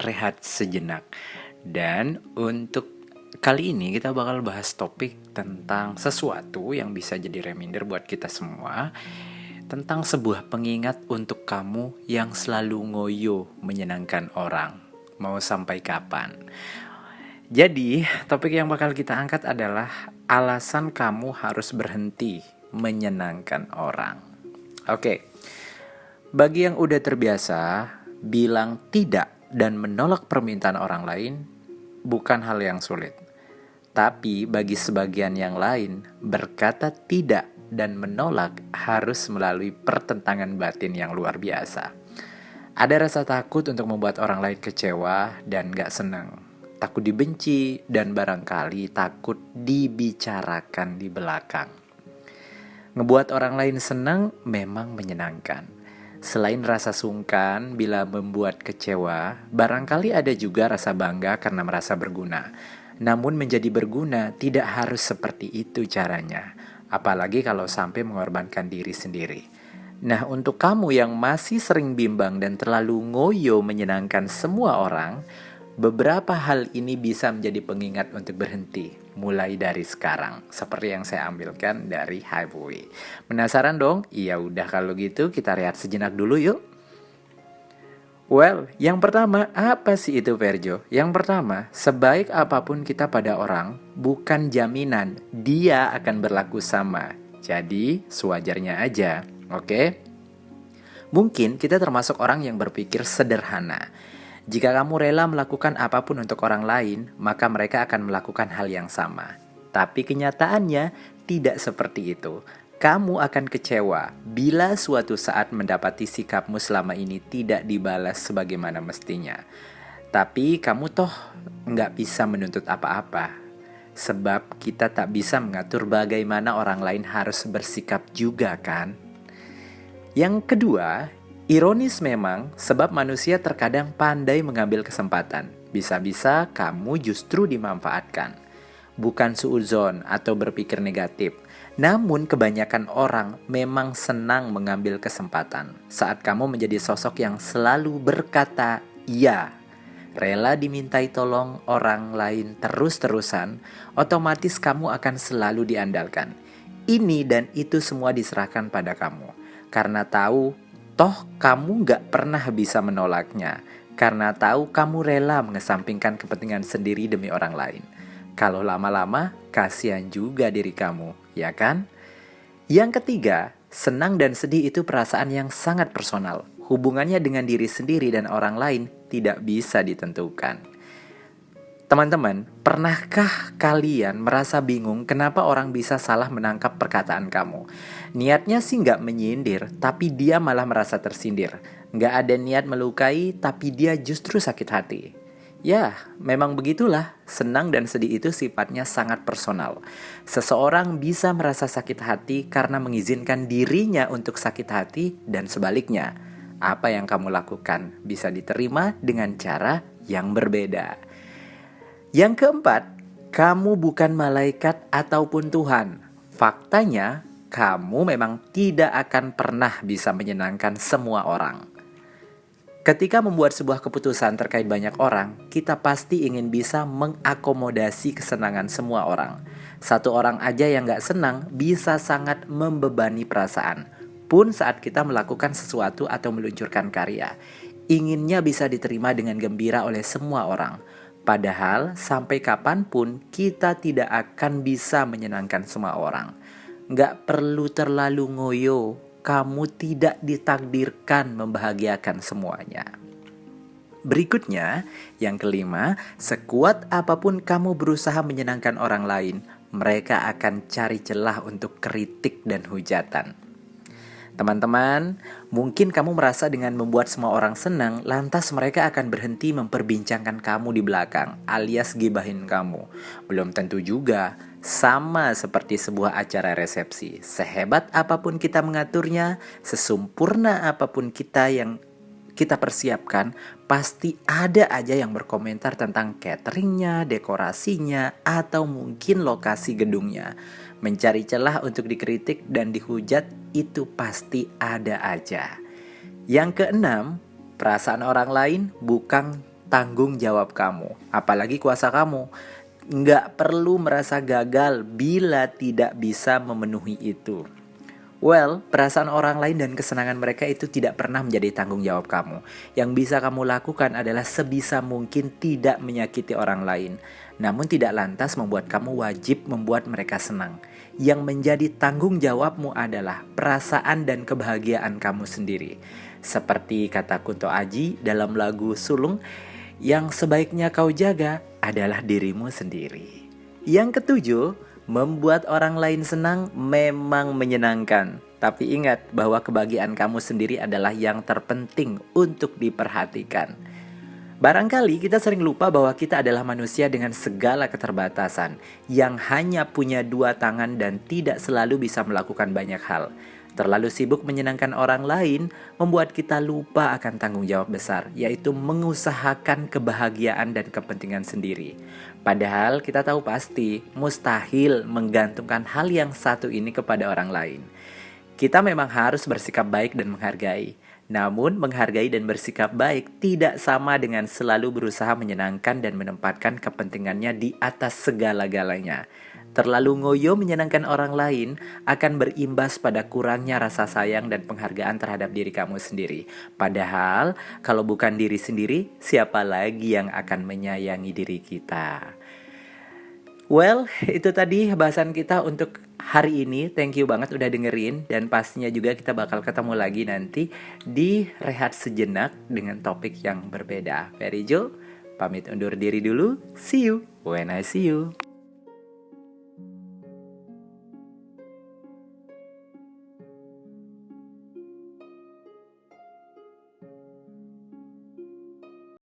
rehat sejenak. Dan untuk kali ini kita bakal bahas topik tentang sesuatu yang bisa jadi reminder buat kita semua, tentang sebuah pengingat untuk kamu yang selalu ngoyo menyenangkan orang. Mau sampai kapan? Jadi, topik yang bakal kita angkat adalah alasan kamu harus berhenti menyenangkan orang. Oke. Bagi yang udah terbiasa bilang tidak dan menolak permintaan orang lain bukan hal yang sulit. Tapi bagi sebagian yang lain, berkata tidak dan menolak harus melalui pertentangan batin yang luar biasa. Ada rasa takut untuk membuat orang lain kecewa dan gak senang. Takut dibenci dan barangkali takut dibicarakan di belakang. Ngebuat orang lain senang memang menyenangkan. Selain rasa sungkan bila membuat kecewa, barangkali ada juga rasa bangga karena merasa berguna. Namun menjadi berguna tidak harus seperti itu caranya, apalagi kalau sampai mengorbankan diri sendiri. Nah, untuk kamu yang masih sering bimbang dan terlalu ngoyo menyenangkan semua orang, beberapa hal ini bisa menjadi pengingat untuk berhenti, mulai dari sekarang, seperti yang saya ambilkan dari Highway. Penasaran dong? Iya udah kalau gitu kita rehat sejenak dulu yuk. Well, yang pertama, apa sih itu Verjo? Yang pertama, sebaik apapun kita pada orang, bukan jaminan dia akan berlaku sama. Jadi, sewajarnya aja, oke? Mungkin kita termasuk orang yang berpikir sederhana. Jika kamu rela melakukan apapun untuk orang lain, maka mereka akan melakukan hal yang sama. Tapi kenyataannya tidak seperti itu. Kamu akan kecewa bila suatu saat mendapati sikapmu selama ini tidak dibalas sebagaimana mestinya. Tapi kamu toh nggak bisa menuntut apa-apa. Sebab kita tak bisa mengatur bagaimana orang lain harus bersikap juga kan? Yang kedua, ironis memang sebab manusia terkadang pandai mengambil kesempatan. Bisa-bisa kamu justru dimanfaatkan. Bukan suudzon atau berpikir negatif. Namun kebanyakan orang memang senang mengambil kesempatan saat kamu menjadi sosok yang selalu berkata iya. Rela dimintai tolong orang lain terus-terusan, otomatis kamu akan selalu diandalkan. Ini dan itu semua diserahkan pada kamu. Karena tahu toh kamu gak pernah bisa menolaknya. Karena tahu kamu rela mengesampingkan kepentingan sendiri demi orang lain. Kalau lama-lama, kasihan juga diri kamu, ya kan? Yang ketiga, senang dan sedih itu perasaan yang sangat personal. Hubungannya dengan diri sendiri dan orang lain tidak bisa ditentukan. Teman-teman, pernahkah kalian merasa bingung kenapa orang bisa salah menangkap perkataan kamu? Niatnya sih nggak menyindir, tapi dia malah merasa tersindir. Nggak ada niat melukai, tapi dia justru sakit hati. Ya, memang begitulah. Senang dan sedih itu sifatnya sangat personal. Seseorang bisa merasa sakit hati karena mengizinkan dirinya untuk sakit hati dan sebaliknya. Apa yang kamu lakukan bisa diterima dengan cara yang berbeda. Yang keempat, kamu bukan malaikat ataupun Tuhan. Faktanya, kamu memang tidak akan pernah bisa menyenangkan semua orang. Ketika membuat sebuah keputusan terkait banyak orang, kita pasti ingin bisa mengakomodasi kesenangan semua orang. Satu orang aja yang gak senang bisa sangat membebani perasaan. Pun saat kita melakukan sesuatu atau meluncurkan karya, inginnya bisa diterima dengan gembira oleh semua orang. Padahal sampai kapanpun kita tidak akan bisa menyenangkan semua orang. Gak perlu terlalu ngoyo, kamu tidak ditakdirkan membahagiakan semuanya. Berikutnya, yang kelima, sekuat apapun kamu berusaha menyenangkan orang lain, mereka akan cari celah untuk kritik dan hujatan. Teman-teman, mungkin kamu merasa dengan membuat semua orang senang, lantas mereka akan berhenti memperbincangkan kamu di belakang, alias gibahin kamu. Belum tentu juga, sama seperti sebuah acara resepsi. Sehebat apapun kita mengaturnya, sesempurna apapun kita yang kita persiapkan, pasti ada aja yang berkomentar tentang cateringnya, dekorasinya, atau mungkin lokasi gedungnya. Mencari celah untuk dikritik dan dihujat itu pasti ada aja. Yang keenam, perasaan orang lain tanggung jawab kamu, apalagi kuasa kamu. Nggak perlu merasa gagal bila tidak bisa memenuhi itu. Well, perasaan orang lain dan kesenangan mereka itu tidak pernah menjadi tanggung jawab kamu. Yang bisa kamu lakukan adalah sebisa mungkin tidak menyakiti orang lain. Namun tidak lantas membuat kamu wajib membuat mereka senang. Yang menjadi tanggung jawabmu adalah perasaan dan kebahagiaan kamu sendiri. Seperti kata Kunto Aji dalam lagu Sulung, yang sebaiknya kau jaga adalah dirimu sendiri. Yang ketujuh, membuat orang lain senang memang menyenangkan. Tapi ingat bahwa kebahagiaan kamu sendiri adalah yang terpenting untuk diperhatikan. Barangkali kita sering lupa bahwa kita adalah manusia dengan segala keterbatasan, yang hanya punya 2 tangan dan tidak selalu bisa melakukan banyak hal. Terlalu sibuk menyenangkan orang lain membuat kita lupa akan tanggung jawab besar, yaitu mengusahakan kebahagiaan dan kepentingan sendiri. Padahal kita tahu pasti mustahil menggantungkan hal yang satu ini kepada orang lain. Kita memang harus bersikap baik dan menghargai. Namun menghargai dan bersikap baik tidak sama dengan selalu berusaha menyenangkan dan menempatkan kepentingannya di atas segala-galanya. Terlalu ngoyo menyenangkan orang lain akan berimbas pada kurangnya rasa sayang dan penghargaan terhadap diri kamu sendiri. Padahal kalau bukan diri sendiri, siapa lagi yang akan menyayangi diri kita? Well, itu tadi bahasan kita untuk hari ini. Thank you banget udah dengerin. Dan pastinya juga kita bakal ketemu lagi nanti di Rehat Sejenak dengan topik yang berbeda. Very Jo, pamit undur diri dulu. See you when I see you.